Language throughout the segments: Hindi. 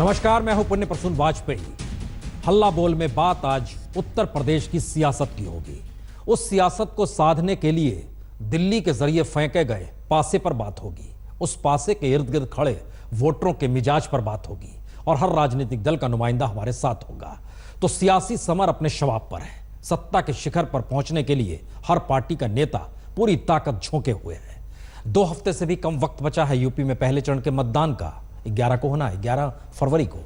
नमस्कार, मैं हूं पुण्य प्रसून वाजपेयी। हल्ला बोल में बात आज उत्तर प्रदेश की सियासत की होगी। उस सियासत को साधने के लिए दिल्ली के जरिए फेंके गए पासे पर बात होगी। उस पासे के इर्द गिर्द खड़े वोटरों के मिजाज पर बात होगी और हर राजनीतिक दल का नुमाइंदा हमारे साथ होगा। तो सियासी समर अपने शवाब पर है। सत्ता के शिखर पर पहुंचने के लिए हर पार्टी का नेता पूरी ताकत झोंके हुए है। 2 हफ्ते से भी कम वक्त बचा है यूपी में पहले चरण के मतदान का। 11 को होना है, 11 फरवरी को,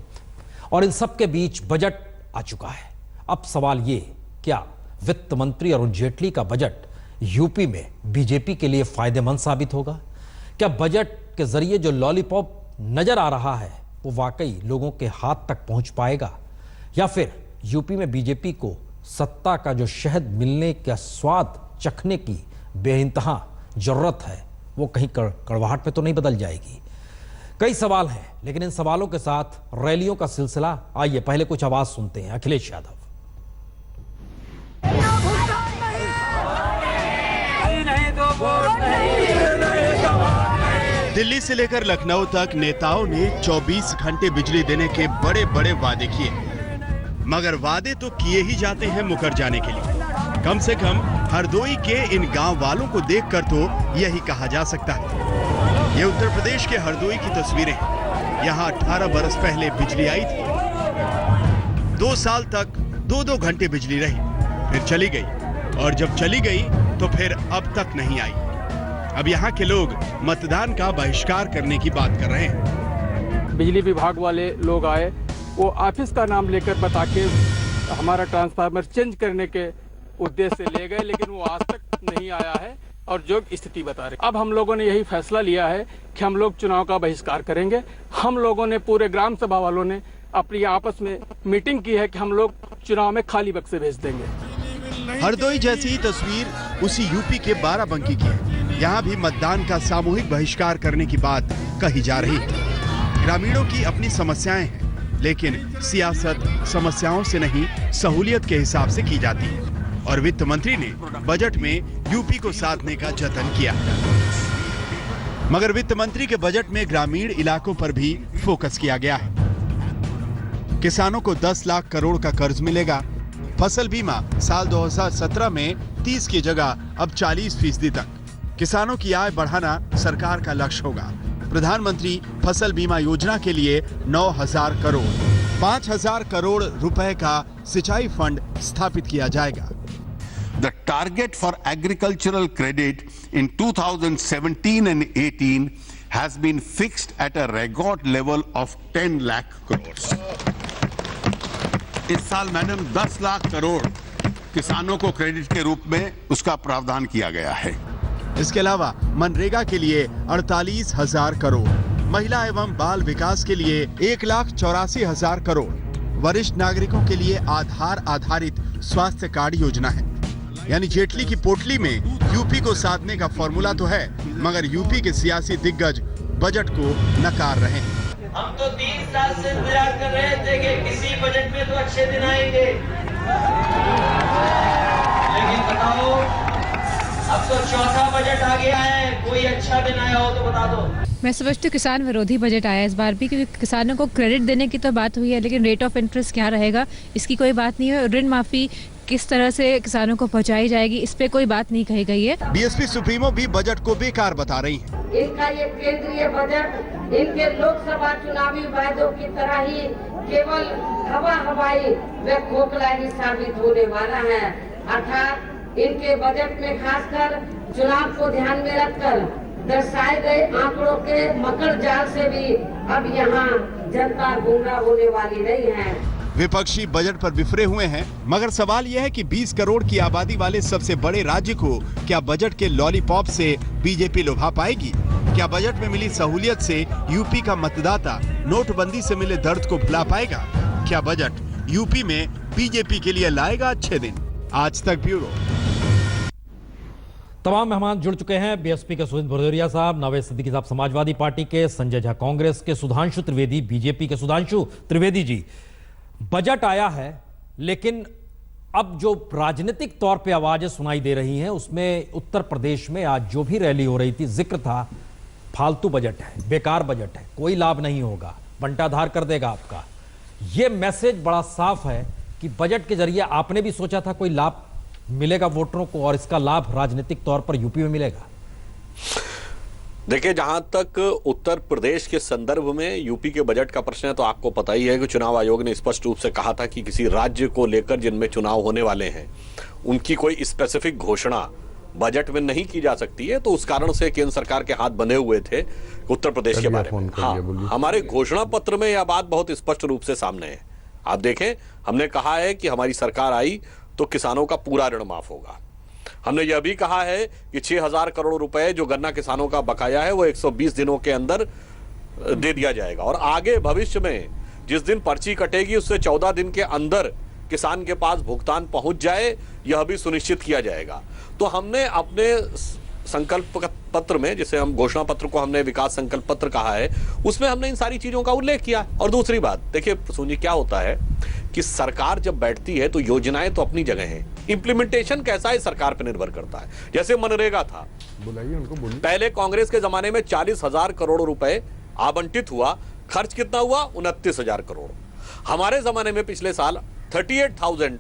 और इन सब के बीच बजट आ चुका है। अब सवाल ये, क्या वित्त मंत्री अरुण जेटली का बजट यूपी में बीजेपी के लिए फायदेमंद साबित होगा? क्या बजट के जरिए जो लॉलीपॉप नजर आ रहा है वो वाकई लोगों के हाथ तक पहुंच पाएगा, या फिर यूपी में बीजेपी को सत्ता का जो शहद मिलने का स्वाद चखने की बेइंतहा जरूरत है वो कहीं कड़वाहट पे तो नहीं बदल जाएगी? कई सवाल हैं, लेकिन इन सवालों के साथ रैलियों का सिलसिला। आइए पहले कुछ आवाज सुनते हैं। अखिलेश यादव। दिल्ली से लेकर लखनऊ तक नेताओं ने 24 घंटे बिजली देने के बड़े बड़े वादे किए, मगर वादे तो किए ही जाते हैं मुकर जाने के लिए। कम से कम हरदोई के इन गांव वालों को देखकर तो यही कहा जा सकता है। ये उत्तर प्रदेश के हरदोई की तस्वीरें हैं। यहाँ 18 बरस पहले बिजली आई थी। 2 साल तक 2-2 घंटे बिजली रही, फिर चली गई, और जब चली गई तो फिर अब तक नहीं आई। अब यहाँ के लोग मतदान का बहिष्कार करने की बात कर रहे हैं। बिजली विभाग वाले लोग आए, वो ऑफिस का नाम लेकर बता के हमारा ट्रांसफार्मर चेंज करने के उद्देश्य से ले गए, लेकिन वो आज तक नहीं आया है और जो स्थिति बता रहे। अब हम लोगों ने यही फैसला लिया है कि हम लोग चुनाव का बहिष्कार करेंगे। हम लोगों ने, पूरे ग्राम सभा वालों ने अपनी आपस में मीटिंग की है कि हम लोग चुनाव में खाली बक्से भेज देंगे। हरदोई जैसी तस्वीर उसी यूपी के बाराबंकी की है। यहाँ भी मतदान का सामूहिक बहिष्कार करने की बात कही जा रही है। ग्रामीणों की अपनी समस्याएं हैं, लेकिन सियासत समस्याओं से नहीं, सहूलियत के हिसाब से की जाती है। और वित्त मंत्री ने बजट में यूपी को साधने का जतन किया, मगर वित्त मंत्री के बजट में ग्रामीण इलाकों पर भी फोकस किया गया है। किसानों को 10 लाख करोड़ का कर्ज मिलेगा। फसल बीमा साल 2017 में 30 की जगह अब 40% तक। किसानों की आय बढ़ाना सरकार का लक्ष्य होगा। प्रधानमंत्री फसल बीमा योजना के लिए 9,000 करोड़, 5,000 करोड़ रुपए का सिंचाई फंड स्थापित किया जाएगा। The target for agricultural credit in 2017 and 18 has been fixed at a record level of 10 lakh crores. इस साल मैडम 10 लाख करोड़ किसानों को क्रेडिट के रूप में उसका प्रावधान किया गया है। इसके अलावा मनरेगा के लिए 48,000 करोड़, महिला एवं बाल विकास के लिए 1,84,000 करोड़, वरिष्ठ नागरिकों के लिए आधार आधारित स्वास्थ्य कार्ड योजना है। यानी जेटली की पोटली में यूपी को साधने का फॉर्मूला तो है, मगर यूपी के सियासी दिग्गज बजट को नकार रहे हैं। हम तो 3 साल से इंतजार कर रहे थे कि किसी बजट में तो अच्छे दिन आएंगे, लेकिन बताओ अब तो चौथा बजट आ गया है। कोई अच्छा दिन आया हो तो बता दो। मैं समझती हूँ किसान विरोधी बजट आया इस बार भी, क्योंकि किसानों को क्रेडिट देने की तो बात हुई है, लेकिन रेट ऑफ इंटरेस्ट क्या रहेगा इसकी कोई बात नहीं है। ऋण माफी किस तरह से किसानों को पहुंचाई जाएगी इस पे कोई बात नहीं कही गई है। बीएसपी सुप्रीमो भी बजट को बेकार बता रही हैं। इनका ये केंद्रीय बजट इनके लोकसभा चुनावी वायदों की तरह ही केवल हवाई व खोखला ही साबित होने वाला है। अर्थात इनके बजट में खासकर चुनाव को ध्यान में रखकर दर्शाए गए आंकड़ों के मकर जाल से भी अब यहाँ जनता गुमराह होने वाली नहीं है। विपक्षी बजट पर बिफरे हुए हैं, मगर सवाल यह है कि 20 करोड़ की आबादी वाले सबसे बड़े राज्य को क्या बजट के लॉलीपॉप से बीजेपी लुभा पाएगी? क्या बजट में मिली सहूलियत से यूपी का मतदाता नोटबंदी से मिले दर्द को भुला पाएगा? क्या बजट यूपी में बीजेपी के लिए लाएगा अच्छे दिन? आज तक ब्यूरो। तमाम मेहमान जुड़ चुके हैं। बीएसपी के सुनील भदौरिया साहब, नवेद सिद्दीकी साहब समाजवादी पार्टी के, संजय झा कांग्रेस के, सुधांशु त्रिवेदी बीजेपी के। सुधांशु त्रिवेदी जी, बजट आया है, लेकिन अब जो राजनीतिक तौर पे आवाजें सुनाई दे रही हैं उसमें उत्तर प्रदेश में आज जो भी रैली हो रही थी जिक्र था फालतू बजट है, बेकार बजट है, कोई लाभ नहीं होगा, बंटाधार कर देगा आपका। यह मैसेज बड़ा साफ है कि बजट के जरिए आपने भी सोचा था कोई लाभ मिलेगा वोटरों को और इसका लाभ राजनीतिक तौर पर यूपी में मिलेगा। देखिए, जहां तक उत्तर प्रदेश के संदर्भ में यूपी के बजट का प्रश्न है तो आपको पता ही है कि चुनाव आयोग ने स्पष्ट रूप से कहा था कि किसी राज्य को लेकर जिनमें चुनाव होने वाले हैं उनकी कोई स्पेसिफिक घोषणा बजट में नहीं की जा सकती है। तो उस कारण से केंद्र सरकार के हाथ बंधे हुए थे उत्तर प्रदेश के बारे में। हाँ, हमारे घोषणा पत्र में यह बात बहुत स्पष्ट रूप से सामने है। आप देखें, हमने कहा है कि हमारी सरकार आई तो किसानों का पूरा ऋण माफ होगा। हमने यह भी कहा है कि 6,000 करोड़ रुपए जो गन्ना किसानों का बकाया है वो 120 दिनों के अंदर दे दिया जाएगा और आगे भविष्य में जिस दिन पर्ची कटेगी उससे 14 दिन के अंदर किसान के पास भुगतान पहुंच जाए, यह भी सुनिश्चित किया जाएगा। तो हमने अपने संकल्प पत्र में, जिसे हम घोषणा पत्र को हमने विकास संकल्प पत्र कहा है, उसमें हमने इन सारी चीजों का उल्लेख किया। और दूसरी बात देखिए प्रसून जी, क्या होता है कि सरकार जब बैठती है तो योजनाएं तो अपनी जगह हैं, इंप्लीमेंटेशन कैसा है सरकार पर निर्भर करता है। जैसे मनरेगा था, बुलाइए उनको, बोलिए। पहले कांग्रेस के जमाने में 40,000 करोड़ रुपए आवंटित हुआ, खर्च कितना हुआ? 29,000 करोड़। हमारे जमाने में पिछले साल 38,000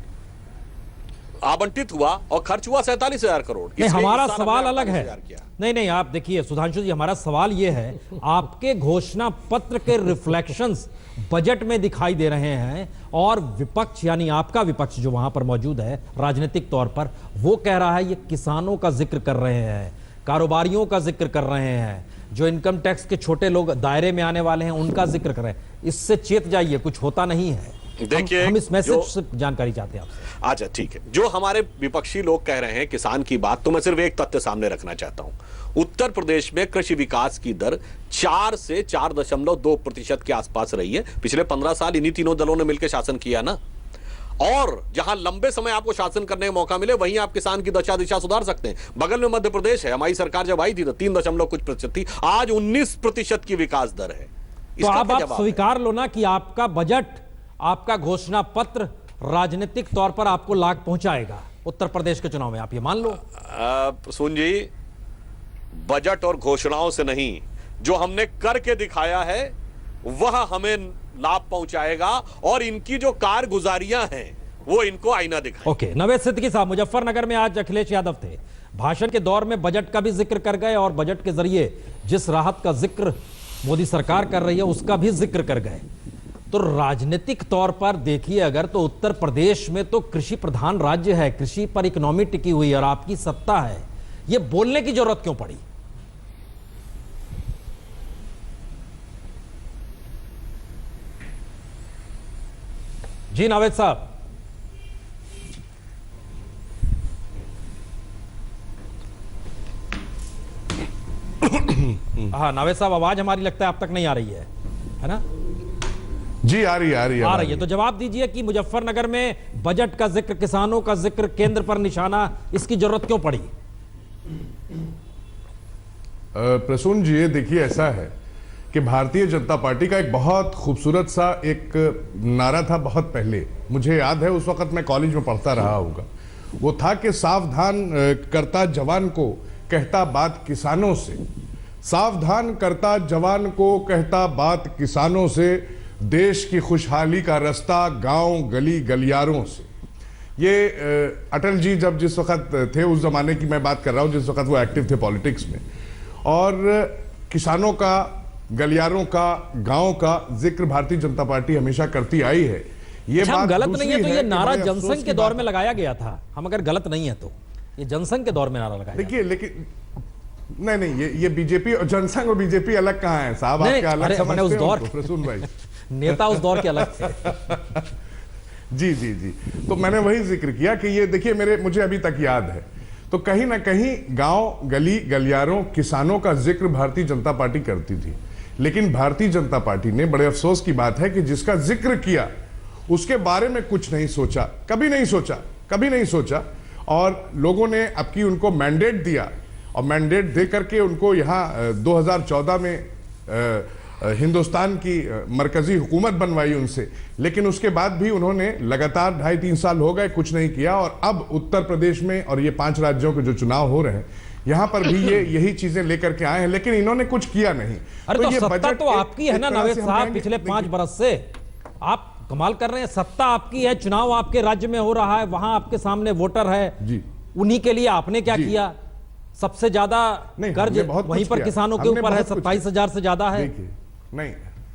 आवंटित हुआ और खर्च हुआ 47,000 करोड़। नहीं, हमारा सवाल अलग है। नहीं, आप देखिए सुधांशु जी, हमारा सवाल यह है, आपके घोषणा पत्र के रिफ्लेक्शंस बजट में दिखाई दे रहे हैं और विपक्ष यानी आपका विपक्ष जो वहां पर मौजूद है राजनीतिक तौर पर, वो कह रहा है ये किसानों का जिक्र कर रहे हैं, कारोबारियों का जिक्र कर रहे हैं, जो इनकम टैक्स के छोटे लोग दायरे में आने वाले हैं उनका जिक्र कर रहे हैं। इससे चेत जाइए, कुछ होता नहीं है। देखिए, हम इस मैसेज से जानकारी चाहते हैं आपसे। अच्छा ठीक है, जो हमारे विपक्षी लोग कह रहे हैं किसान की बात, तो मैं सिर्फ एक तथ्य सामने रखना चाहता हूं। उत्तर प्रदेश में कृषि विकास की दर 4 से 4.2% के आसपास रही है। पिछले 15 साल इन्हीं तीनों दलों ने मिलकर शासन किया ना। और जहां लंबे समय आपको शासन करने का मौका मिले वहीं आप किसान की दशा दिशा सुधार सकते हैं। बगल में मध्य प्रदेश है, हमारी सरकार जब आई थी तो 3% थी, आज 19% की विकास दर है। तो आप स्वीकार लो ना कि आपका बजट, आपका घोषणा पत्र राजनीतिक तौर पर आपको लाभ पहुंचाएगा उत्तर प्रदेश के चुनाव में, आप ये मान लो। सुन जी, बजट और घोषणाओं से नहीं, जो हमने करके दिखाया है वह हमें लाभ पहुंचाएगा और इनकी जो कारगुजारियां हैं वो इनको आईना दिखाएगा। ओके, नवेद सिद्दीकी साहब, मुजफ्फरनगर में आज अखिलेश यादव थे, भाषण के दौर में बजट का भी जिक्र कर गए और बजट के जरिए जिस राहत का जिक्र मोदी सरकार कर रही है उसका भी जिक्र कर गए। तो राजनीतिक तौर पर देखिए अगर, तो उत्तर प्रदेश में तो कृषि प्रधान राज्य है, कृषि पर इकोनॉमी टिकी हुई है और आपकी सत्ता है, यह बोलने की जरूरत क्यों पड़ी? जी नावेद साहब। हाँ नावेद साहब, आवाज हमारी लगता है अब तक नहीं आ रही है ना? जी आ रही है। तो जवाब दीजिए कि मुजफ्फरनगर में बजट का जिक्र, किसानों का जिक्र, केंद्र पर निशाना, इसकी जरूरत क्यों पड़ी? प्रसून जी, देखिए ऐसा है कि भारतीय जनता पार्टी का एक बहुत खूबसूरत सा एक नारा था बहुत पहले, मुझे याद है उस वक्त मैं कॉलेज में पढ़ता रहा होगा। वो था कि सावधान करता जवान को कहता बात किसानों से, सावधान करता जवान को कहता बात किसानों से, देश की खुशहाली का रास्ता गांव गली गलियारों से। ये अटल जी जब जिस वक्त थे, उस जमाने की मैं बात कर रहा हूं जिस वक्त वो एक्टिव थे पॉलिटिक्स में, और किसानों का, गलियारों का, गांव का जिक्र भारतीय जनता पार्टी हमेशा करती आई है। ये बात गलत नहीं है तो ये नारा जनसंघ के दौर में लगाया गया था। हम अगर गलत नहीं है तो ये जनसंघ के दौर में नारा लगाया। देखिए लेकिन नहीं, ये बीजेपी और जनसंघ और बीजेपी अलग कहां है साहब? आपके अलग समझते उस दौर प्रसून भाई नेता उस दौर के अलग थे। जी। तो मैंने वही जिक्र किया कि ये देखिए मुझे अभी तक याद है, तो कहीं ना कहीं गांव गली गलियारों किसानों का जिक्र भारतीय जनता पार्टी करती थी। लेकिन भारतीय जनता पार्टी ने, बड़े अफसोस की बात है कि जिसका जिक्र किया उसके बारे में कुछ नहीं सोचा, कभी नहीं सोचा। और लोगों ने अब की उनको मैंडेट दिया और मैंडेट दे करके उनको यहाँ 2014 में हिंदुस्तान की मरकजी हुकूमत बनवाई उनसे। लेकिन उसके बाद भी उन्होंने लगातार 2.5-3 साल हो गए कुछ नहीं किया। और अब उत्तर प्रदेश में और ये 5 राज्यों के जो चुनाव हो रहे हैं, यहाँ पर भी ये यही चीजें लेकर के आए हैं, लेकिन इन्होंने कुछ किया नहीं। अरे तो ये सत्ता बजट तो आपकी है ना नवेद साहब, पिछले 5 बरस से आप कमाल कर रहे हैं। सत्ता आपकी है, चुनाव आपके राज्य में हो रहा है, वहां आपके सामने वोटर है जी, उन्हीं के लिए आपने क्या किया? सबसे ज्यादा कर्ज वहीं पर किसानों के ऊपर है, 27,000 से ज्यादा है। नहीं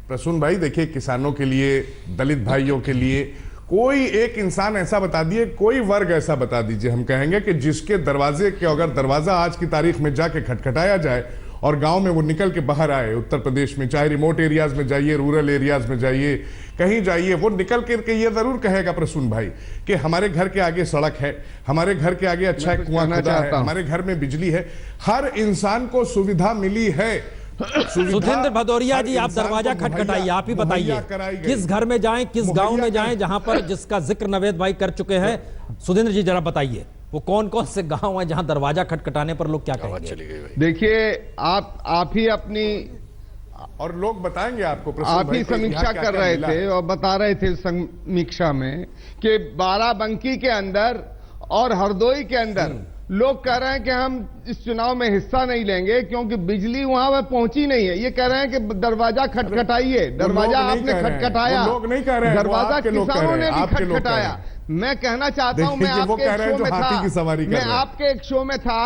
प्रसून भाई, देखिए किसानों के लिए, दलित भाइयों के लिए कोई एक इंसान ऐसा बता दिए, कोई वर्ग ऐसा बता दीजिए, हम कहेंगे कि जिसके दरवाजे के अगर दरवाजा आज की तारीख में जाके खटखटाया जाए और गांव में वो निकल के बाहर आए, उत्तर प्रदेश में चाहे रिमोट एरियाज में जाइए, रूरल एरियाज में जाइए, कहीं जाइए, वो निकल करके ये जरूर कहेगा प्रसून भाई कि हमारे घर के आगे सड़क है, हमारे घर के आगे अच्छा एक कुआं खुदा है, हमारे घर में बिजली है, हर इंसान को सुविधा मिली है। सुधींद्र भदौरिया जी, आप दरवाजा खटखटाइए, आप ही बताइए किस घर में जाएं, किस गांव में जाएं जहां पर, जिसका जिक्र नवेद भाई कर चुके हैं। सुधींद्र जी जरा बताइए वो कौन कौन से गांव हैं जहां दरवाजा खटखटाने पर लोग क्या कहेंगे? देखिए आप ही अपनी और लोग बताएंगे आपको, आप ही समीक्षा कर रहे थे और बता रहे थे समीक्षा में कि बाराबंकी के अंदर और हरदोई के अंदर लोग कह रहे हैं कि हम इस चुनाव में हिस्सा नहीं लेंगे क्योंकि बिजली वहां पर पहुंची नहीं है। ये कह रहे हैं कि दरवाजा खटखटाइए, दरवाजा आपने खटखटाया, लोग नहीं कह रहे हैं, दरवाजा किसानों ने भी खटखटाया। मैं कहना चाहता हूं, मैं आपके एक शो में था, मैं आपके एक शो में था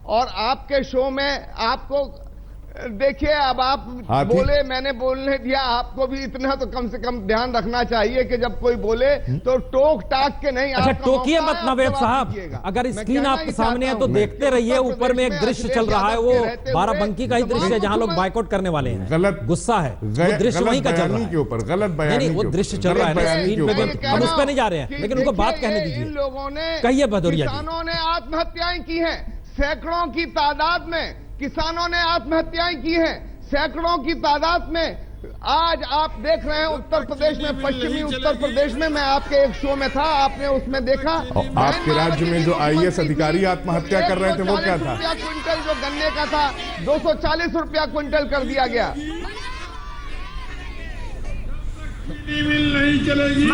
और आपके शो में आपको देखिए, अब आप बोले, मैंने बोलने दिया, आपको भी इतना तो कम से कम ध्यान रखना चाहिए कि जब कोई बोले तो टोक टाक के नहीं। अच्छा टोकिए मत नवेद साहब, अगर स्क्रीन आपके सामने है तो देखते रहिए। ऊपर में एक दृश्य चल रहा है, वो बाराबंकी का ही दृश्य है जहां लोग बायकॉट करने वाले हैं। गलत गुस्सा है, वो दृश्य वहीं का चल रहा है, के ऊपर गलत बयानी, नहीं वो दृश्य चल रहा है स्क्रीन पे भी, हम उस पर नहीं जा रहे हैं, लेकिन उनको बात कहने दीजिए। इन लोगों ने, कहिए भदौरिया जी, किसानों ने आत्महत्याएं की हैं, सैकड़ों की तादाद में किसानों ने आत्महत्याएं की हैं, सैकड़ों की तादाद में। आज आप देख रहे हैं उत्तर प्रदेश में, पश्चिमी उत्तर प्रदेश में, मैं आपके एक शो में था, आपने उसमें देखा आपके राज्य में जो IAS अधिकारी आत्महत्या कर रहे थे वो क्या था? क्विंटल जो गन्ने का था 240 रुपया क्विंटल कर दिया गया। मिल नहीं चलेगी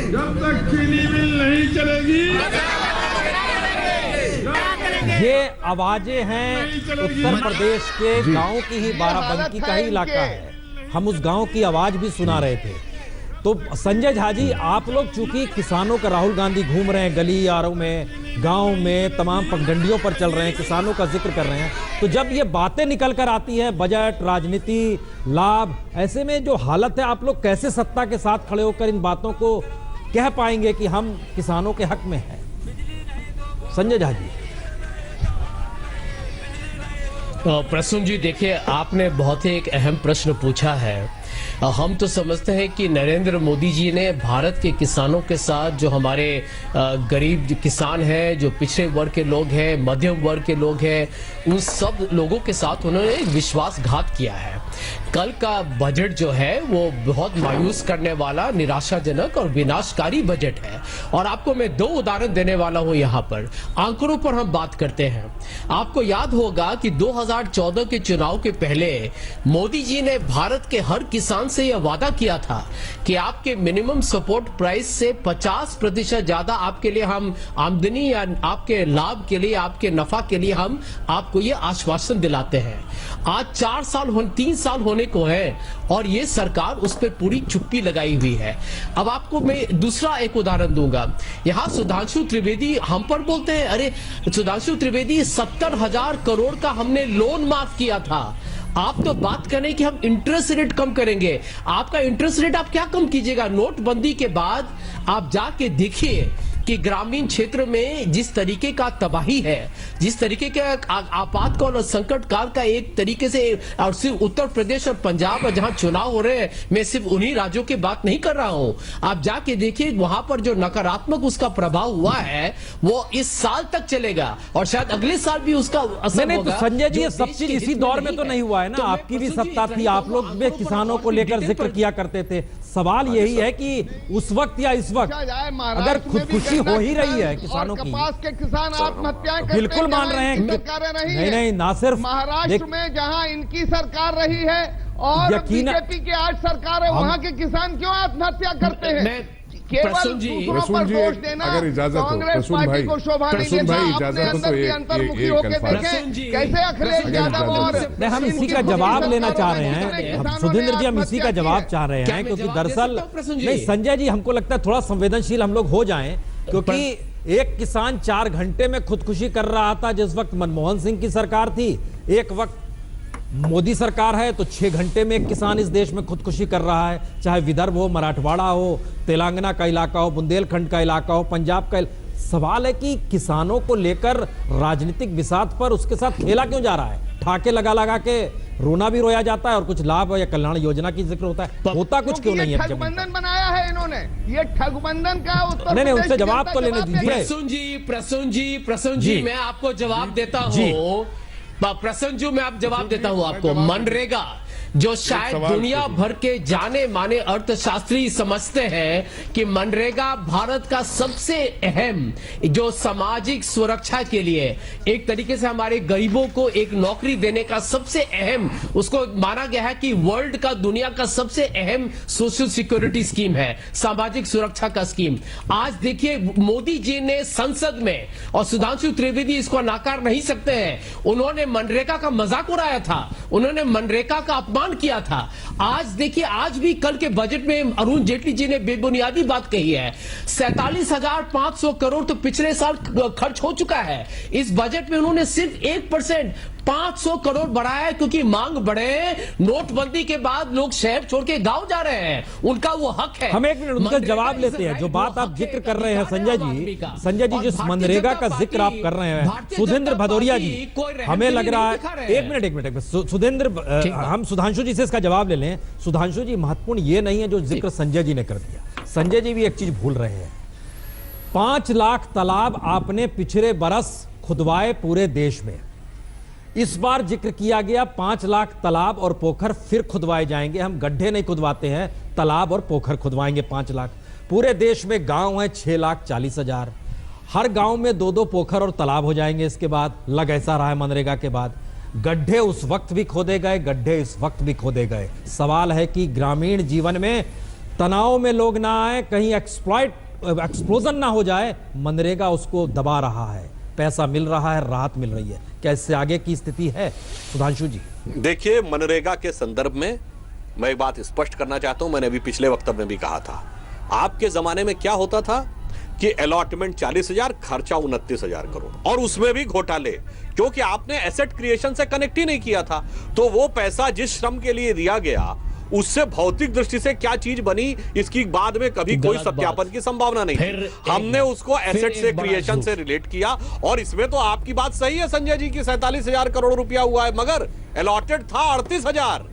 जब तक चीनी मिल नहीं चलेगी। ये आवाजें हैं उत्तर प्रदेश के गांव की ही, बाराबंकी का ही इलाका है, हम उस गांव की आवाज भी सुना रहे थे। तो संजय झा जी, आप लोग चूंकि किसानों का, राहुल गांधी घूम रहे हैं गली यारों में, गांव में, तमाम पगडंडियों पर चल रहे हैं, किसानों का जिक्र कर रहे हैं, तो जब ये बातें निकल कर आती है, बजट, राजनीति, लाभ, ऐसे में जो हालत है, आप लोग कैसे सत्ता के साथ खड़े होकर इन बातों को कह पाएंगे कि हम किसानों के हक में हैं? संजय झा जी। प्रसून जी, देखिए आपने बहुत ही एक अहम प्रश्न पूछा है। हम तो समझते हैं कि नरेंद्र मोदी जी ने भारत के किसानों के साथ, जो हमारे गरीब किसान हैं, जो पिछड़े वर्ग के लोग हैं, मध्यम वर्ग के लोग हैं, उन सब लोगों के साथ उन्होंने विश्वासघात किया है। कल का बजट जो है वो बहुत मायूस करने वाला, निराशाजनक और विनाशकारी बजट है। और आपको मैं 2 उदाहरण देने वाला हूं। यहाँ पर आंकड़ों पर हम बात करते हैं। आपको याद होगा कि 2014 के चुनाव के पहले मोदी जी ने भारत के हर किसान से यह वादा किया था कि आपके मिनिमम सपोर्ट प्राइस से 50% ज्यादा आपके लिए हम आमदनी या आपके लाभ के लिए, आपके नफा के लिए हम आपको ये आश्वासन दिलाते हैं। आज 3 साल होने को है और ये सरकार उस पर पूरी चुप्पी लगाई हुई है। अब आपको मैं दूसरा एक उदाहरण दूंगा। यहाँ सुधांशु त्रिवेदी हम पर बोलते हैं, अरे सुधांशु त्रिवेदी 70,000 करोड़ का हमने लोन माफ किया था। आप तो बात करें कि हम इंटरेस्ट रेट कम करेंगे। आपका इंटरेस्ट रेट आप क्या कम कीजिएगा? नोटबंदी के बाद आप जाके देखिए कि ग्रामीण क्षेत्र में जिस तरीके का तबाही है, जिस तरीके के आपातकाल और संकट काल का एक तरीके से, और सिर्फ उत्तर प्रदेश और पंजाब और जहां चुनाव हो रहे हैं, मैं सिर्फ उन्हीं राज्यों की बात नहीं कर रहा हूं। आप जाके देखिए वहां पर जो नकारात्मक उसका प्रभाव हुआ है वो इस साल तक चलेगा और शायद अगले साल भी उसका असर होगा। तो संजय जी, ये सब चीज इसी दौर में तो नहीं हुआ है ना, आपकी भी सत्ता थी, आप लोग भी किसानों को लेकर जिक्र किया करते थे। सवाल यही है कि उस वक्त या इस वक्त अगर खुदकुशी हो ही रही है किसानों की, कपास के किसान आत्महत्याएं करते बिल्कुल मान रहे हैं, नहीं ना सिर्फ महाराष्ट्र में जहां इनकी सरकार रही है और बीजेपी की आज सरकार है, वहां के किसान क्यों आत्महत्या करते हैं? केवल दूसरों पर दोष देना कांग्रेस पार्टी को शोभा नहीं देता। अपने अंदर भी अंतर्मुखी होकर देखें कैसे अखिलेश यादव और हम इसी का जवाब लेना चाह रहे हैं। सुधींद्र जी, हम इसी का जवाब चाह रहे हैं, क्योंकि दरअसल नहीं संजय जी, हमको लगता है थोड़ा संवेदनशील हम लोग हो जाएं, क्योंकि एक किसान 4 घंटे में खुदकुशी कर रहा था जिस वक्त मनमोहन सिंह की सरकार थी, एक वक्त मोदी सरकार है तो 6 घंटे में एक किसान इस देश में खुदकुशी कर रहा है, चाहे विदर्भ हो, मराठवाड़ा हो, तेलंगाना का इलाका हो, बुंदेलखंड का इलाका हो, पंजाब का। सवाल है कि किसानों को लेकर राजनीतिक विषाद पर उसके साथ खेला क्यों जा रहा है? ठाके लगा लगा के रोना भी रोया जाता है और कुछ लाभ या कल्याण योजना की जिक्र होता है, होता कुछ क्यों नहीं है? ठगबंधन बनाया है इन्होंने, ये ठगबंधन का उत्तर नहीं, उससे जवाब तो लेने दीजिए। प्रसून जी मैं आपको जवाब देता हूँ। प्रसन्न जी, मैं आप जवाब देता हूं आपको। मनरेगा जो शायद दुनिया भर के जाने माने अर्थशास्त्री समझते हैं कि मनरेगा भारत का सबसे अहम जो सामाजिक सुरक्षा के लिए एक तरीके से हमारे गरीबों को एक नौकरी देने का सबसे अहम उसको माना गया है कि वर्ल्ड का दुनिया का सबसे अहम सोशल सिक्योरिटी स्कीम है, सामाजिक सुरक्षा का स्कीम। आज देखिए मोदी जी ने संसद में, और सुधांशु त्रिवेदी इसको नकार नहीं सकते हैं, उन्होंने मनरेगा का मजाक उड़ाया था, उन्होंने मनरेगा का किया था। आज देखिए, आज भी कल के बजट में अरुण जेटली जी ने बेबुनियादी बात कही है। 47,500 करोड़ तो पिछले साल खर्च हो चुका है। इस बजट में उन्होंने सिर्फ 1% 500 करोड़ बढ़ाया है, क्योंकि मांग बढ़े। नोटबंदी के बाद लोग शहर छोड़ के गांव जा रहे हैं, उनका वो हक है। हम एक मिनट उनका जवाब लेते हैं। जो बात आप जिक्र कर रहे हैं संजय जी जिस मनरेगा का जिक्र आप कर रहे हैं, सुधींद्र भदौरिया जी, हमें लग रहा है एक मिनट सुधींद्र, हम सुधांशु जी से इसका जवाब ले लें। सुधांशु जी, महत्वपूर्ण ये नहीं है जो जिक्र संजय जी ने कर दिया। संजय जी भी एक चीज भूल रहे हैं। 5 लाख तालाब आपने पिछले बरस खुदवाए पूरे देश में। इस बार जिक्र किया गया 5 लाख तालाब और पोखर फिर खुदवाए जाएंगे। हम गड्ढे नहीं खुदवाते हैं, तालाब और पोखर खुदवाएंगे 5 लाख। पूरे देश में गांव है 6,40,000, हर गांव में 2-2 पोखर और तालाब हो जाएंगे। इसके बाद लग ऐसा रहा है मनरेगा के बाद, गड्ढे उस वक्त भी खोदे गए, गड्ढे इस वक्त भी खोदे गए। सवाल है कि ग्रामीण जीवन में तनाव में लोग ना आए, कहीं एक्सप्लोजन ना हो जाए। मनरेगा उसको दबा रहा है, पैसा मिल रहा है, राहत मिल रही है। क्या इससे आगे की स्थिति है सुधांशु जी? देखिए, मनरेगा के संदर्भ में मैं एक बात स्पष्ट करना चाहता हूं। मैंने अभी पिछले वक्तव्य में भी कहा था, आपके जमाने में क्या होता था कि अलॉटमेंट 40,000, खर्चा 29,000 करोड़, और उसमें भी घोटाले, क्योंकि आपने एसेट क्रिएशन से कनेक्ट ही नहीं किया था। तो वो पैसा जिस श्रम के लिए दिया गया, उससे भौतिक दृष्टि से क्या चीज बनी, इसकी बाद में कभी कोई सत्यापन की संभावना नहीं थी। हमने उसको एसेट से, क्रिएशन से रिलेट किया। और इसमें तो आपकी बात सही है संजय जी की 47,000 करोड़ रुपया हुआ है, मगर अलॉटेड था 38,000,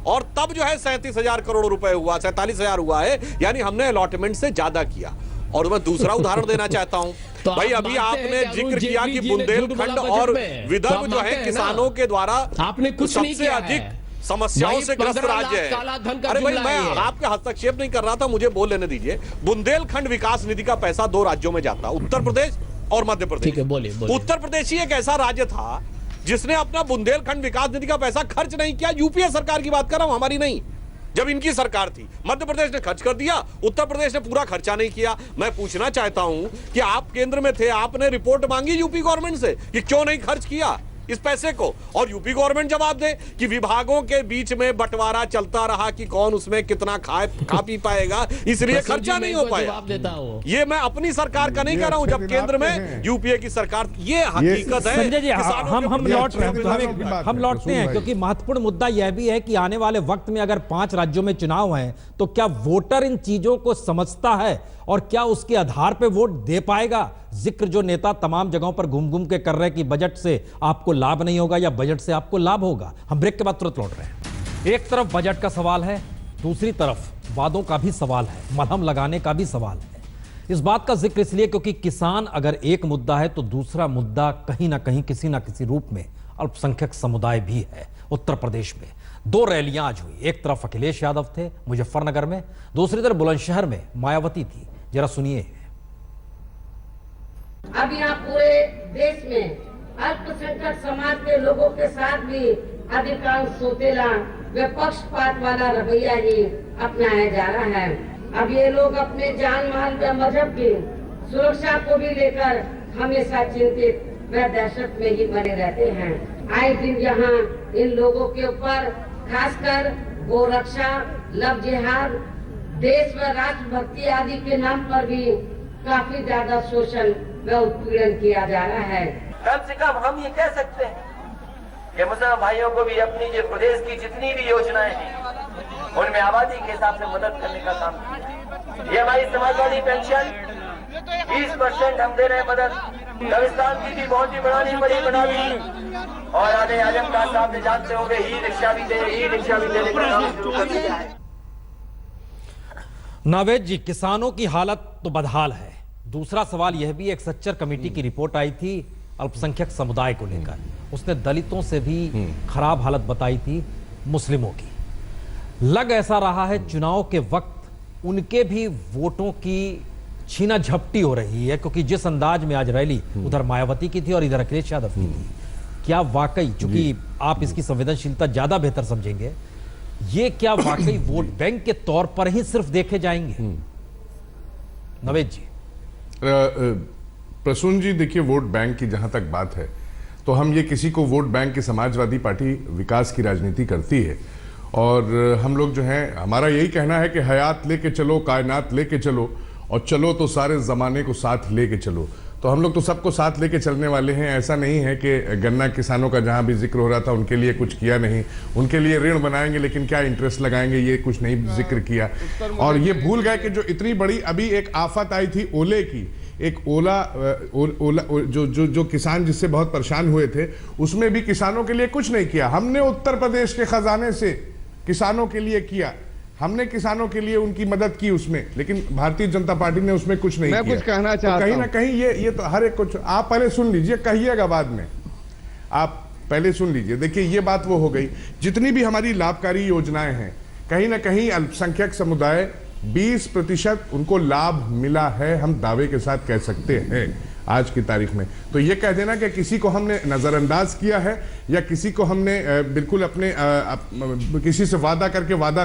और तब जो है 37,000 करोड़ रुपए हुआ, 47,000 हुआ है, यानी हमने अलॉटमेंट से ज्यादा किया। और मैं दूसरा उदाहरण देना चाहता हूं। तो भाई, अभी आपने जिक्र किया कि बुंदेलखंड और विदर्भ जो है किसानों के द्वारा आपने कुछ सबसे अधिक समस्याओं से ग्रस्त राज्य है। अरे भाई, मैं आपके हस्तक्षेप नहीं कर रहा था, मुझे बोल लेने दीजिए। बुंदेलखंड विकास निधि का पैसा 2 राज्यों में जाता, उत्तर प्रदेश और मध्य प्रदेश। बोलिए। उत्तर प्रदेश ही एक ऐसा राज्य था जिसने अपना बुंदेलखंड विकास निधि का पैसा खर्च नहीं किया। यूपीए सरकार की बात कर रहा हूं, हमारी नहीं, जब इनकी सरकार थी। मध्य प्रदेश ने खर्च कर दिया, उत्तर प्रदेश ने पूरा खर्चा नहीं किया। मैं पूछना चाहता हूं कि आप केंद्र में थे, आपने रिपोर्ट मांगी यूपी गवर्नमेंट से कि क्यों नहीं खर्च किया इस पैसे को, और यूपी गवर्नमेंट जवाब दे कि विभागों के बीच में बंटवारा चलता रहा कि कौन उसमें कितना खा पी पाएगा, इसलिए खर्चा नहीं हो पाया। ये मैं अपनी सरकार का नहीं कह रहा हूं, जब केंद्र में यूपीए की सरकार, ये हकीकत है। संजय जी, हम लौटते हैं, क्योंकि महत्वपूर्ण मुद्दा यह भी है कि आने वाले वक्त में अगर 5 राज्यों में चुनाव है तो क्या वोटर इन चीजों को समझता है और क्या उसके आधार पर वोट दे पाएगा? जिक्र जो नेता तमाम जगहों पर घूम घूम के कर रहे हैं कि बजट से आपको लाभ नहीं होगा या बजट से आपको लाभ होगा। हम ब्रेक के बाद तुरंत लौट रहे हैं। एक तरफ बजट का सवाल है, दूसरी तरफ वादों का भी सवाल है, मलहम लगाने का भी सवाल है। इस बात का जिक्र इसलिए क्योंकि किसान अगर एक मुद्दा है तो दूसरा मुद्दा कहीं ना कहीं किसी ना किसी रूप में अल्पसंख्यक समुदाय भी है। उत्तर प्रदेश में 2 रैलियां आज हुई। एक तरफ अखिलेश यादव थे मुजफ्फरनगर में, दूसरी तरफ बुलंदशहर में मायावती थी। जरा सुनिए। अब यहाँ पूरे देश में अल्पसंख्यक समाज के लोगों के साथ भी अधिकांश सोतेला व पक्षपात वाला रवैया ही अपनाया जा रहा है। अब ये लोग अपने जान माल व मजहब की सुरक्षा को भी लेकर हमेशा चिंतित व दहशत में ही बने रहते हैं। आए दिन यहाँ इन लोगों के ऊपर खासकर गोरक्षा, लव जिहाद, देश व राष्ट्र भक्ति आदि के नाम पर भी काफी ज्यादा शोषण व उत्पीड़न किया जा रहा है। कम से कम हम ये कह सकते हैं कि मुसलमान भाइयों को भी अपनी जो प्रदेश की जितनी भी योजनाएं हैं उनमें आबादी के हिसाब से मदद करने का काम किया। ये हमारी समाजवादी पेंशन 20% हम दे रहे हैं मदद। कब्रिस्तान की भी बहुत ही बड़ी बना दी और आने आजम खान साहब ने जानते होंगे ई रिक्शा भी देने का काम शुरू कर दिया है। नावेद जी, किसानों की हालत तो बदहाल है। दूसरा सवाल यह भी, एक सच्चर कमेटी की रिपोर्ट आई थी अल्पसंख्यक समुदाय को लेकर, उसने दलितों से भी खराब हालत बताई थी, मुस्लिमों की। लग ऐसा रहा है चुनाव के वक्त उनके भी वोटों की छीना झपटी हो रही है, क्योंकि जिस अंदाज में आज रैली उधर मायावती की थी और इधर अखिलेश यादव की थी, क्या वाकई, चूंकि आप इसकी संवेदनशीलता ज्यादा बेहतर समझेंगे, ये क्या वाकई वोट बैंक के तौर पर ही सिर्फ देखे जाएंगे? नवेद जी। प्रसून जी, देखिए, वोट बैंक की जहां तक बात है तो हम ये किसी को वोट बैंक की समाजवादी पार्टी विकास की राजनीति करती है और हम लोग जो हैं, हमारा यही कहना है कि हयात लेके चलो, कायनात लेके चलो और चलो तो सारे ज़माने को साथ लेके चलो। तो हम लोग तो सबको साथ लेके चलने वाले हैं। ऐसा नहीं है कि गन्ना किसानों का जहां भी जिक्र हो रहा था उनके लिए कुछ किया नहीं, उनके लिए ऋण बनाएंगे लेकिन क्या इंटरेस्ट लगाएंगे ये कुछ नहीं जिक्र किया। और ये भूल गए कि जो इतनी बड़ी अभी एक आफत आई थी ओले की, एक ओला जो किसान जिससे बहुत परेशान हुए थे, उसमें भी किसानों के लिए कुछ नहीं किया। हमने उत्तर प्रदेश के खजाने से किसानों के लिए किया, हमने किसानों के लिए उनकी मदद की उसमें, लेकिन भारतीय जनता पार्टी ने उसमें कुछ नहीं किया। मैं कुछ कहना चाहता हूं, कहीं ना कहीं ये तो हर एक कुछ, आप पहले सुन लीजिए, कहिएगा बाद में, आप पहले सुन लीजिए। देखिए, ये बात वो हो गई, जितनी भी हमारी लाभकारी योजनाएं हैं, कहीं ना कहीं अल्पसंख्यक समुदाय 20% उनको लाभ मिला है, हम दावे के साथ कह सकते हैं आज की तारीख में। तो ये कह देना कि किसी को हमने नजरअंदाज किया है या किसी को हमने बिल्कुल अपने किसी से वादा करके वादा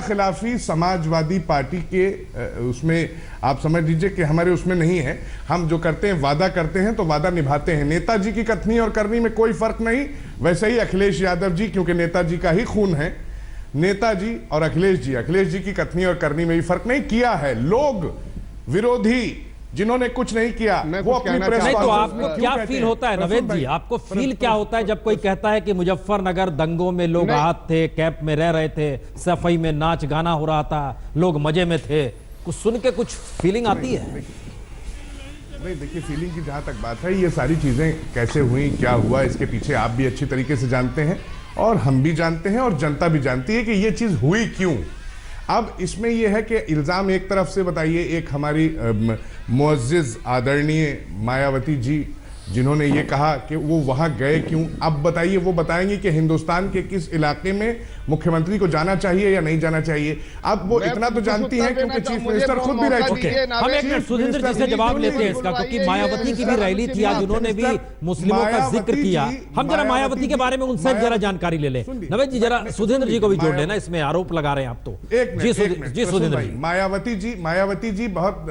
खिलाफी समाजवादी पार्टी के उसमें आप समझ लीजिए कि हमारे उसमें नहीं है। हम जो करते हैं, वादा करते हैं तो वादा निभाते हैं। नेताजी की कथनी और करनी में कोई फर्क नहीं, वैसे ही अखिलेश यादव जी, क्योंकि नेताजी का ही खून है, नेताजी और अखिलेश जी की कथनी और करनी में भी फर्क नहीं किया है। लोग विरोधी जिन्होंने कुछ नहीं किया वो अपनी प्रेस। नहीं तो आपको क्या फील होता है नवेद जी, आपको फील क्या होता है जब कोई कहता है कि मुजफ्फरनगर दंगों में लोग आहत थे, कैंप में रह रहे थे, सफाई में नाच गाना हो रहा था, लोग मजे में थे, कुछ सुन के कुछ फीलिंग आती है? नहीं, देखिए, फीलिंग की जहां तक बात है, ये सारी चीजें कैसे हुई, क्या हुआ, इसके पीछे आप भी अच्छी तरीके से जानते हैं और हम भी जानते हैं और जनता भी जानती है कि ये चीज हुई क्यों। अब इसमें यह है कि इल्ज़ाम एक तरफ से बताइए, एक हमारी मुअज़्ज़िज़ आदरणीय मायावती जी जिन्होंने ये कहा कि वो वहां गए क्यों, अब बताइए, वो बताएंगे कि हिंदुस्तान के किस इलाके में मुख्यमंत्री को जाना चाहिए या नहीं जाना चाहिए। अब वो इतना तो जानती हैं क्योंकि चीफ मिनिस्टर खुद भी रह चुके हैं। हम एक मिनट सुधींद्र जी से जवाब लेते हैं इसका, क्योंकि मायावती की भी रैली थी आज, उन्होंने भी मुस्लिमों का जिक्र किया। हम जरा मायावती के बारे में उनसे जरा जानकारी ले लें। नवेद जी, जरा सुधींद्र जी को भी जोड़ लेना, इसमें आरोप लगा रहे हैं आप तो। जी सुधींद्र जी। मायावती जी बहुत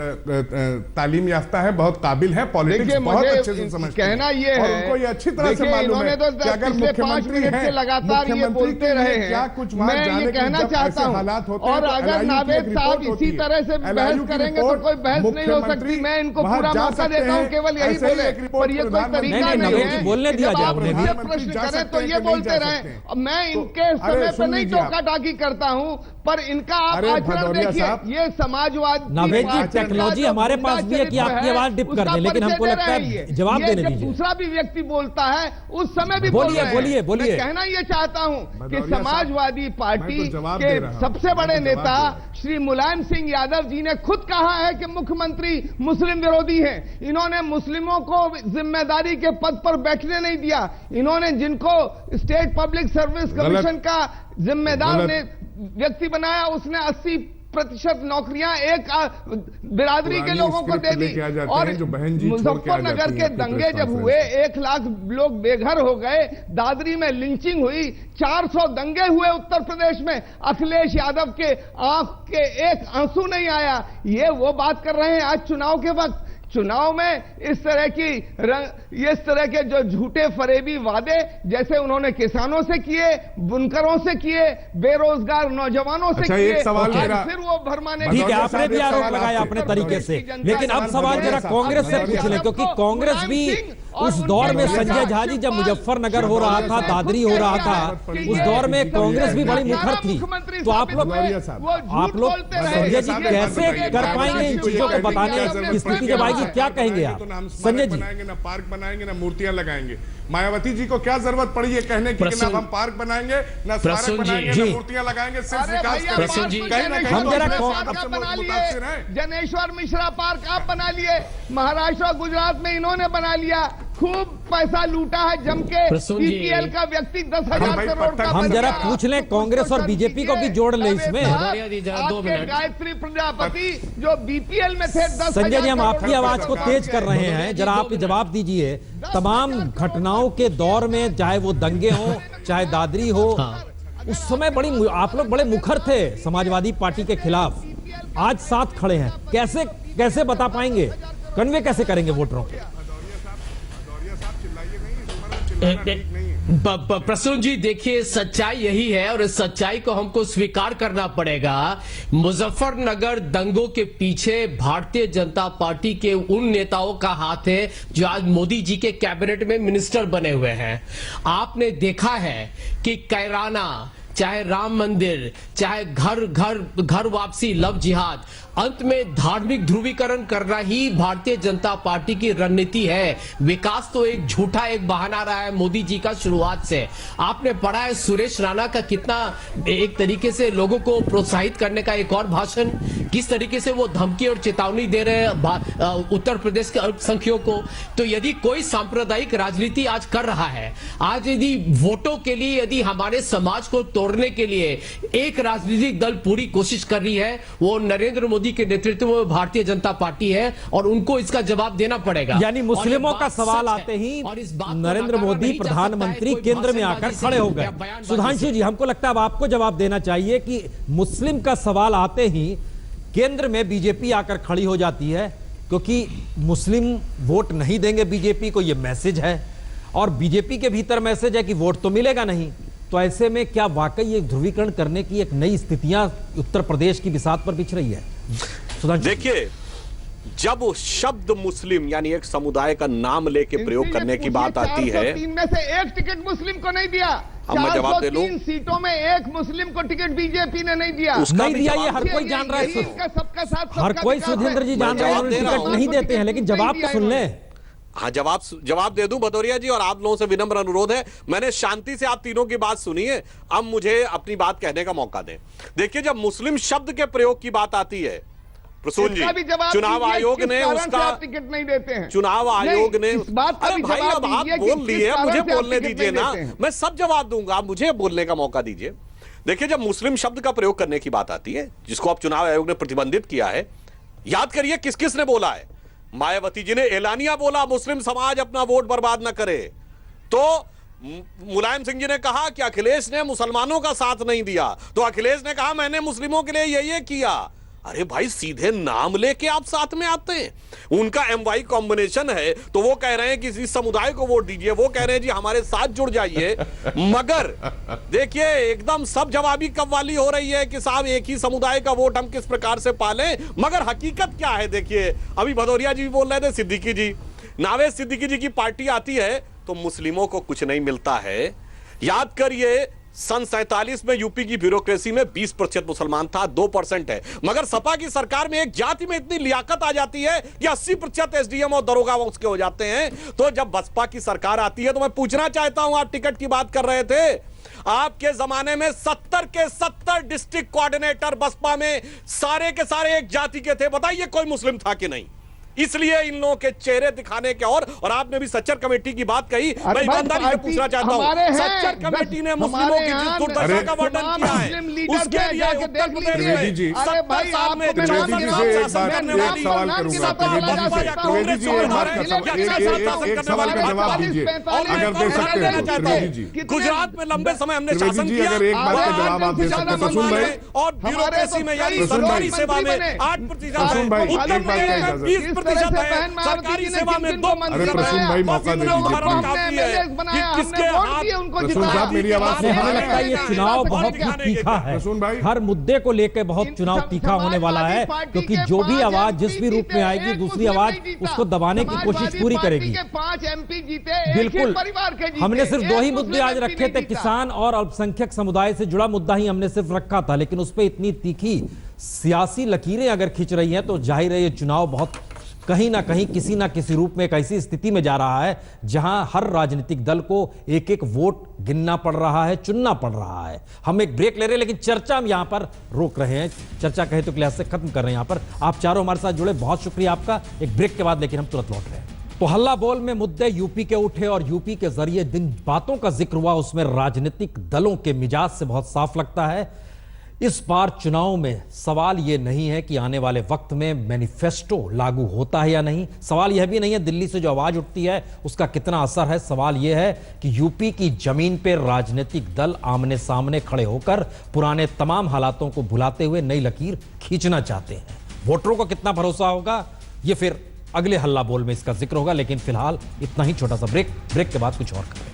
तालीम याफ्ता है, बहुत काबिल है, पॉलिटिक्स बहुत अच्छे से समझते हैं। कहना ये है, उनको ये अच्छी तरह से मालूम है कि अगर मुख्यमंत्री हैं, लगातार ये बोलते रहे हैं, क्या कुछ मैं ये कहना चाहता हूं, और अगर नावेद साहब इसी तरह से बहस करेंगे तो कोई बहस नहीं हो सकती। मैं इनको पूरा मौका देता हूं, केवल यही बोले, पर ये कोई तरीका नहीं है। बोलने दिया जाए, प्रश्न करें तो ये बोलते रहे। मैं इनके समय पे नहीं टोका टाकी करता हूं, पर इनका आप आचरण देखिए, ये समाजवाद। नावेद जी, टेक्नोलॉजी हमारे पास भी है कि आपकी आवाज डिप कर दे, लेकिन हमको लगता है जवाब देने दीजिए। दूसरा भी व्यक्ति बोलता है उस समय भी बोलिए। मैं कहना यह चाहता हूं कि समाजवादी पार्टी के सबसे बड़े नेता श्री मुलायम सिंह यादव जी ने खुद कहा है कि मुख्यमंत्री मुस्लिम विरोधी हैं। इन्होंने मुस्लिमों को जिम्मेदारी के पद पर बैठने नहीं दिया। इन्होंने जिनको स्टेट पब्लिक सर्विस कमीशन का जिम्मेदार ने व्यक्ति बनाया, उसने 20% नौकरियां एक बिरादरी के लोगों को दे दी। और मुजफ्फरनगर के दंगे जब हुए 1 लाख लोग बेघर हो गए, दादरी में लिंचिंग हुई, 400 दंगे हुए उत्तर प्रदेश में, अखिलेश यादव के आंख के एक आंसू नहीं आया। ये वो बात कर रहे हैं आज चुनाव के वक्त। चुनाव में इस तरह के जो झूठे फरेबी वादे जैसे उन्होंने किसानों से किए, बुनकरों से किए, बेरोजगार नौजवानों से किए, एक सवाल फिर वो भरमाने। ठीक है, आपने भी आरोप लगाया अपने तरीके से, लेकिन अब सवाल जरा कांग्रेस से पूछ लें, क्योंकि कांग्रेस भी उस दौर में, संजय झा जी जब मुजफ्फरनगर हो रहा था, दादरी हो रहा था, उस दौर में कांग्रेस भी बड़ी मुखर थी। तो आप लोग संजय जी कैसे कर पाएंगे इन चीजों को बताने की स्थिति जब आएगी? क्या कहेंगे आप संजय जी? ना पार्क बनाएंगे ना मूर्तियां लगाएंगे। मायावती जी को क्या जरूरत पड़ी है कहने की कि ना हम पार्क बनाएंगे ना स्मारक बनाएंगे ना मूर्तियां लगाएंगे, सिर्फ विकास हम जरा बना लिए। जनेश्वर मिश्रा पार्क आप बना लिए, महाराष्ट्र और गुजरात में इन्होंने बना लिया, खूब पैसा लूटा है जम के। बीपीएल का व्यक्ति 10,000 करोड़ का। हम जरा पूछ लें कांग्रेस और बीजेपी को भी जोड़ ले इसमें। गायत्री प्रजापति जो बीपीएल में थे 10,000। संजय जी, हम आपकी आवाज को तेज कर रहे हैं, जरा आप जवाब दीजिए। तमाम घटनाओं के दौर में, चाहे वो दंगे हो चाहे दादरी हो, उस समय आप लोग बड़े मुखर थे समाजवादी पार्टी के खिलाफ, आज साथ खड़े हैं। कैसे बता पाएंगे, कन्वे कैसे करेंगे वोटरों को? प्रसून जी देखिए, सच्चाई यही है और इस सच्चाई को हमको स्वीकार करना पड़ेगा। मुजफ्फरनगर दंगों के पीछे भारतीय जनता पार्टी के उन नेताओं का हाथ है जो आज मोदी जी के कैबिनेट में मिनिस्टर बने हुए हैं। आपने देखा है कि कैराना, चाहे राम मंदिर, चाहे घर वापसी, लव जिहाद, अंत में धार्मिक ध्रुवीकरण करना ही भारतीय जनता पार्टी की रणनीति है। विकास तो एक झूठा एक बहाना रहा है मोदी जी का शुरुआत से। आपने पढ़ा है सुरेश राणा का कितना एक तरीके से लोगों को प्रोत्साहित करने का एक और भाषण, किस तरीके से वो धमकी और चेतावनी दे रहे हैं उत्तर प्रदेश के अल्पसंख्यकों को। तो यदि कोई सांप्रदायिक राजनीति आज कर रहा है, आज यदि वोटों के लिए, यदि हमारे समाज को तोड़ने के लिए एक राजनीतिक दल पूरी कोशिश कर रही है, वो नरेंद्र मोदी के नेतृत्व में भारतीय जनता पार्टी है और उनको इसका जवाब देना पड़ेगा। यानी मुस्लिमों का सवाल आते ही नरेंद्र मोदी प्रधानमंत्री केंद्र में आकर खड़े हो गए। सुधांशु जी, हमको लगता है अब आपको जवाब देना चाहिए कि मुस्लिम का सवाल आते ही केंद्र में बीजेपी आकर खड़ी हो जाती है, क्योंकि मुस्लिम वोट नहीं देंगे बीजेपी को, यह मैसेज है, और बीजेपी के भीतर मैसेज है कि वोट तो मिलेगा नहीं। तो ऐसे में क्या वाकई ये ध्रुवीकरण करने की एक नई स्थितियां उत्तर प्रदेश की बिसात पर बिछ रही है? देखिए, जब शब्द मुस्लिम यानी एक समुदाय का नाम लेके प्रयोग करने की बात आती है, 403 में से एक टिकट मुस्लिम को नहीं दिया। मैं जवाब दे लूं, 403 सीटों में एक मुस्लिम को टिकट बीजेपी ने नहीं दिया। नहीं दिया, ये हर कोई जान रहा है, सबका साथ हर कोई सुधींद्र जी जान रहे हैं टिकट नहीं देते हैं, लेकिन जवाब तो सुन ले। हाँ, जवाब दे दूं भदौरिया जी, और आप लोगों से विनम्र अनुरोध है, मैंने शांति से आप तीनों की बात सुनी है, अब मुझे अपनी बात कहने का मौका दें। देखिए, जब मुस्लिम शब्द के प्रयोग की बात आती है, प्रसून जी, चुनाव आयोग ने उसका टिकट नहीं देते हैं। चुनाव आयोग ने, अरे भाई अब आप बोल लिए, मुझे बोलने दीजिए ना, मैं सब जवाब दूंगा, आप मुझे बोलने का मौका दीजिए। देखिए, जब मुस्लिम शब्द का प्रयोग करने की बात आती है, जिसको अब चुनाव आयोग ने प्रतिबंधित किया है, याद करिए किस किस ने बोला है। मायावती जी ने एलानिया बोला मुस्लिम समाज अपना वोट बर्बाद न करे, तो मुलायम सिंह जी ने कहा कि अखिलेश ने मुसलमानों का साथ नहीं दिया, तो अखिलेश ने कहा मैंने मुस्लिमों के लिए ये किया। अरे भाई, सीधे नाम लेके आप साथ में आते हैं। उनका MY कॉम्बिनेशन है, तो वो कह रहे हैं कि इस समुदाय को वोट दीजिए, वो कह रहे हैं जी हमारे साथ जुड़ जाइए। मगर देखिए, एकदम सब जवाबी कव्वाली हो रही है कि साहब एक ही समुदाय का वोट हम किस प्रकार से पालें। मगर हकीकत क्या है? देखिए, अभी भदौरिया जी बोल रहे थे, सिद्दीकी जी, नावेद सिद्दीकी जी की पार्टी आती है तो मुस्लिमों को कुछ नहीं मिलता है। याद करिए, सन 47 में यूपी की ब्यूरोक्रेसी में 20% मुसलमान था, 2% है। मगर सपा की सरकार में एक जाति में इतनी लियाकत आ जाती है कि 80% SDM और दरोगा उसके हो जाते हैं। तो जब बसपा की सरकार आती है, तो मैं पूछना चाहता हूं, आप टिकट की बात कर रहे थे, आपके जमाने में 70 के 70 डिस्ट्रिक्ट कोऑर्डिनेटर बसपा में सारे के सारे एक जाति के थे। बताइए कोई मुस्लिम था कि नहीं? इसलिए इन लोगों के चेहरे दिखाने के और आपने भी सच्चर कमेटी की बात कही, मैं ईमानदारी से पूछना चाहता हूं, सच्चर कमेटी ने मुस्लिमों की जिस दुर्दशा का वर्णन किया है उसके लिए उत्तर प्रदेश में 70 साल में 64 साल शासन करने वाली गुजरात में लंबे समय हमने शासन किया और ब्यूरोक्रेसी में यानी सरकारी सेवा में 8%, उत्तर प्रदेश में 20% है, सरकारी सेवा में 2%। मेरी आवाज में हमें लगता है ये चुनाव बहुत ही तीखा है, हर मुद्दे को लेकर बहुत चुनाव तीखा होने वाला है, क्योंकि जो भी आवाज जिस भी रूप में आएगी दूसरी आवाज उसको दबाने की कोशिश पूरी करेगी। 5 MP जीते, बिल्कुल, परिवार के जीते, हमने सिर्फ 2 ही मुद्दे आज रखे थे, किसान और अल्पसंख्यक समुदाय से जुड़ा मुद्दा ही हमने सिर्फ रखा था, लेकिन उस पर इतनी तीखी सियासी लकीरें अगर खिंच रही हैं तो जाहिर है ये चुनाव बहुत कहीं ना कहीं किसी ना किसी रूप में एक ऐसी स्थिति में जा रहा है जहां हर राजनीतिक दल को एक एक वोट गिनना पड़ रहा है, चुनना पड़ रहा है। हम एक ब्रेक ले रहे हैं, लेकिन चर्चा हम यहां पर रोक रहे हैं, चर्चा कहे तो क्लास से खत्म कर रहे हैं। यहां पर आप चारों हमारे साथ जुड़े, बहुत शुक्रिया आपका। एक ब्रेक के बाद लेकिन हम तुरंत लौट रहे हैं। तो हल्ला बोल में मुद्दे यूपी के उठे और यूपी के जरिए जिन बातों का जिक्र हुआ उसमें राजनीतिक दलों के मिजाज से बहुत साफ लगता है। इस बार चुनाव में सवाल यह नहीं है कि आने वाले वक्त में मैनिफेस्टो लागू होता है या नहीं, सवाल यह भी नहीं है दिल्ली से जो आवाज उठती है उसका कितना असर है, सवाल यह है कि यूपी की जमीन पर राजनीतिक दल आमने सामने खड़े होकर पुराने तमाम हालातों को भुलाते हुए नई लकीर खींचना चाहते हैं। वोटरों को कितना भरोसा होगा ये फिर अगले हल्ला बोल में इसका जिक्र होगा, लेकिन फिलहाल इतना ही छोटा सा ब्रेक के बाद कुछ और करें।